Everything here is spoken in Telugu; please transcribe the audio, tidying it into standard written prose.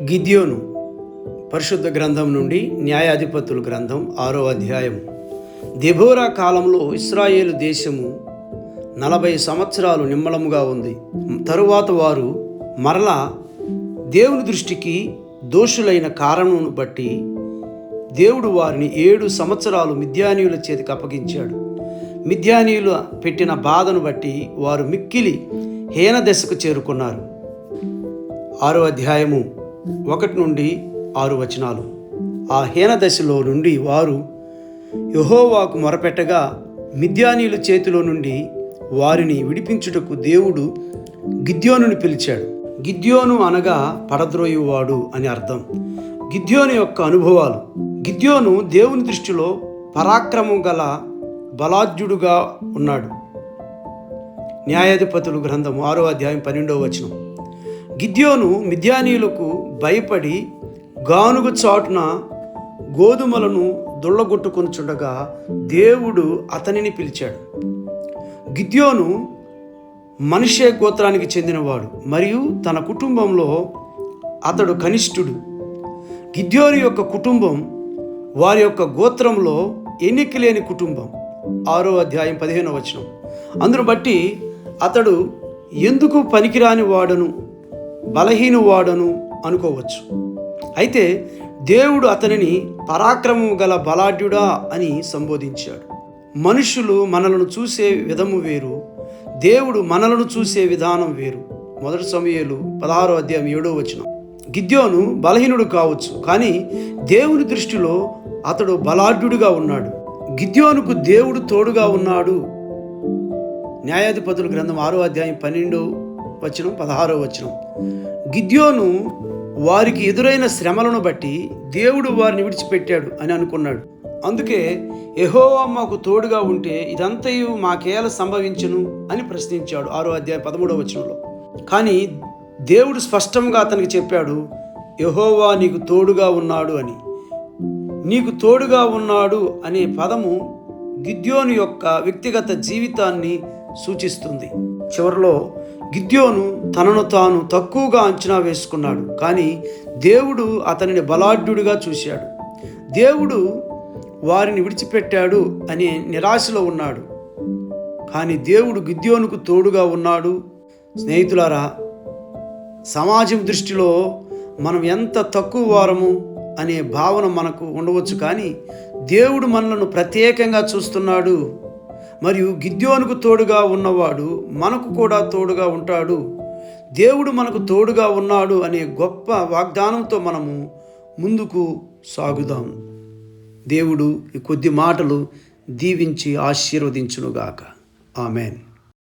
గిద్యోను పరిశుద్ధ గ్రంథం నుండి న్యాయాధిపతుల గ్రంథం 6వ అధ్యాయం. దెబోరా కాలంలో ఇశ్రాయేలు దేశము 40 సంవత్సరాలు నిమ్మళముగా ఉంది. తరువాత వారు మరలా దేవుని దృష్టికి దోషులైన కారణమును బట్టి దేవుడు వారిని 7 సంవత్సరాలు మిద్యానీయుల చేతికి అప్పగించాడు. మిద్యానీయులు పెట్టిన బాధను బట్టి వారు మిక్కిలి హీన దశకు చేరుకున్నారు. 6వ అధ్యాయము 1 నుండి 6 వచనాలు. ఆ హీన దశలో నుండి వారు యెహోవాకు మొరపెట్టగా మిద్యానీయుల చేతిలో నుండి వారిని విడిపించుటకు దేవుడు గిద్యోనుని పిలిచాడు. గిద్యోను అనగా పడద్రోయువాడు అని అర్థం. గిద్యోను యొక్క అనుభవాలు. గిద్యోను దేవుని దృష్టిలో పరాక్రమం గల బలాఢ్యుడుగా ఉన్నాడు. న్యాయాధిపతుల గ్రంథం 6వ అధ్యాయం 12వ వచనం. గిద్యోను మిద్యానీయులకు భయపడి గానుగ చాటున గోధుమలను దుళ్ళగొట్టుకొనుచుండగా దేవుడు అతనిని పిలిచాడు. గిద్యోను మనష్షే గోత్రానికి చెందినవాడు మరియు తన కుటుంబంలో అతడు కనిష్ఠుడు. గిద్యోను యొక్క కుటుంబం వారి యొక్క గోత్రంలో ఎన్నిక లేని కుటుంబం. 6వ అధ్యాయం 15వ వచనం. అందును బట్టి అతడు ఎందుకు పనికిరాని వాడను, బలహీన వాడను అనుకోవచ్చు. అయితే దేవుడు అతనిని పరాక్రమం గల బలాఢ్యుడా అని సంబోధించాడు. మనుషులు మనలను చూసే విధము వేరు, దేవుడు మనలను చూసే విధానం వేరు. 1 సమూయేలు 16వ అధ్యాయం 7వ వచనం. గిద్యోను బలహీనుడు కావచ్చు, కానీ దేవుని దృష్టిలో అతడు బలాఢ్యుడిగా ఉన్నాడు. గిద్యోనుకు దేవుడు తోడుగా ఉన్నాడు. న్యాయాధిపతుల గ్రంథం 6వ అధ్యాయం 12వ వచనం 16వ వచనం. గిద్యోను వారికి ఎదురైన శ్రమలను బట్టి దేవుడు వారిని విడిచిపెట్టాడు అని అనుకున్నాడు. అందుకే యెహోవా మాకు తోడుగా ఉంటే ఇదంతయు మాకేల సంభవించును అని ప్రశ్నించాడు 6వ అధ్యాయం 13వ వచనంలో. కానీ దేవుడు స్పష్టంగా అతనికి చెప్పాడు, యెహోవా నీకు తోడుగా ఉన్నాడు అని. నీకు తోడుగా ఉన్నాడు అనే పదము గిద్యోను యొక్క వ్యక్తిగత జీవితాన్ని సూచిస్తుంది. చివరిలో గిద్యోను తనను తాను తక్కువగా అంచనా వేసుకున్నాడు, కానీ దేవుడు అతనిని బలాఢ్యుడిగా చూశాడు. దేవుడు వారిని విడిచిపెట్టాడు అనే నిరాశలో ఉన్నాడు, కానీ దేవుడు గిద్యోనుకు తోడుగా ఉన్నాడు. స్నేహితులారా, సమాజం దృష్టిలో మనం ఎంత తక్కువ వారము అనే భావన మనకు ఉండవచ్చు, కానీ దేవుడు మనలను ప్రత్యేకంగా చూస్తున్నాడు. మరియు గిద్యోనుకు తోడుగా ఉన్నవాడు మనకు కూడా తోడుగా ఉంటాడు. దేవుడు మనకు తోడుగా ఉన్నాడు అనే గొప్ప వాగ్దానంతో మనము ముందుకు సాగుదాం. దేవుడు ఈ కొద్ది మాటలు దీవించి ఆశీర్వదించునుగాక. ఆమెన్.